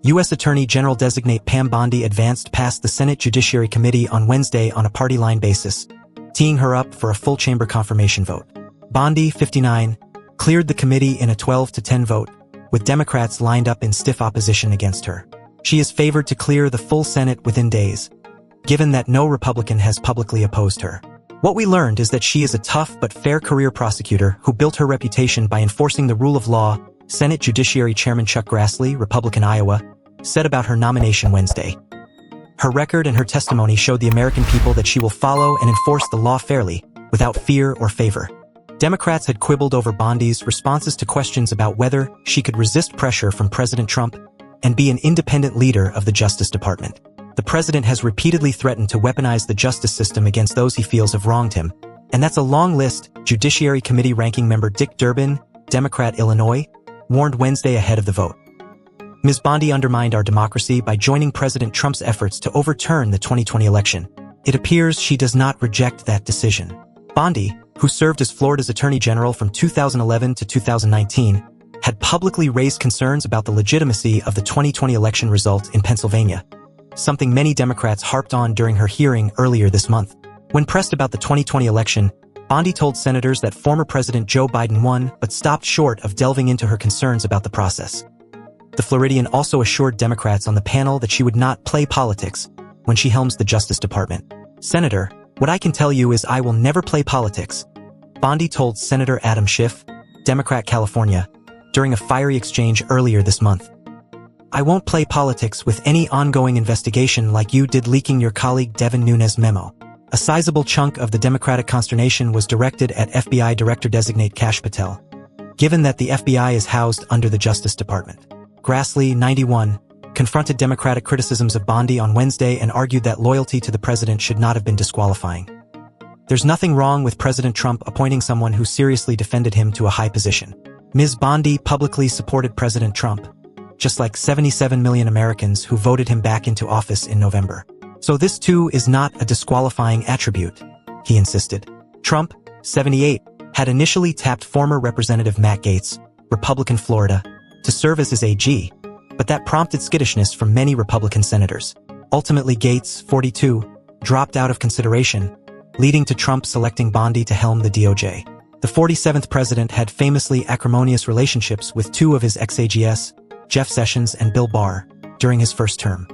U.S. Attorney General-designate Pam Bondi advanced past the Senate Judiciary Committee on Wednesday on a party line basis, teeing her up for a full chamber confirmation vote. Bondi, 59, cleared the committee in a 12-10 vote, with Democrats lined up in stiff opposition against her. She is favored to clear the full Senate within days, given that no Republican has publicly opposed her. What we learned is that she is a tough but fair career prosecutor who built her reputation by enforcing the rule of law, Senate Judiciary Chairman Chuck Grassley, Republican, Iowa, said about her nomination Wednesday. Her record and her testimony showed the American people that she will follow and enforce the law fairly, without fear or favor. Democrats had quibbled over Bondi's responses to questions about whether she could resist pressure from President Trump and be an independent leader of the Justice Department. The president has repeatedly threatened to weaponize the justice system against those he feels have wronged him, and that's a long list. Judiciary Committee Ranking Member Dick Durbin, Democrat, Illinois, warned Wednesday ahead of the vote. Ms. Bondi undermined our democracy by joining President Trump's efforts to overturn the 2020 election. It appears she does not reject that decision. Bondi, who served as Florida's Attorney General from 2011 to 2019, had publicly raised concerns about the legitimacy of the 2020 election result in Pennsylvania, something many Democrats harped on during her hearing earlier this month. When pressed about the 2020 election, Bondi told senators that former President Joe Biden won but stopped short of delving into her concerns about the process. The Floridian also assured Democrats on the panel that she would not play politics when she helms the Justice Department. "Senator, what I can tell you is I will never play politics," Bondi told Senator Adam Schiff, Democrat, California, during a fiery exchange earlier this month. "I won't play politics with any ongoing investigation like you did leaking your colleague Devin Nunes' memo." A sizable chunk of the Democratic consternation was directed at FBI Director-designate Kash Patel, given that the FBI is housed under the Justice Department. Grassley, 91, confronted Democratic criticisms of Bondi on Wednesday and argued that loyalty to the president should not have been disqualifying. "There's nothing wrong with President Trump appointing someone who seriously defended him to a high position. Ms. Bondi publicly supported President Trump, just like 77 million Americans who voted him back into office in November. So this too is not a disqualifying attribute," he insisted. Trump, 78, had initially tapped former Representative Matt Gaetz, Republican, Florida, to serve as his AG, but that prompted skittishness from many Republican senators. Ultimately, Gaetz, 42, dropped out of consideration, leading to Trump selecting Bondi to helm the DOJ. The 47th president had famously acrimonious relationships with two of his ex-AGs, Jeff Sessions and Bill Barr, during his first term.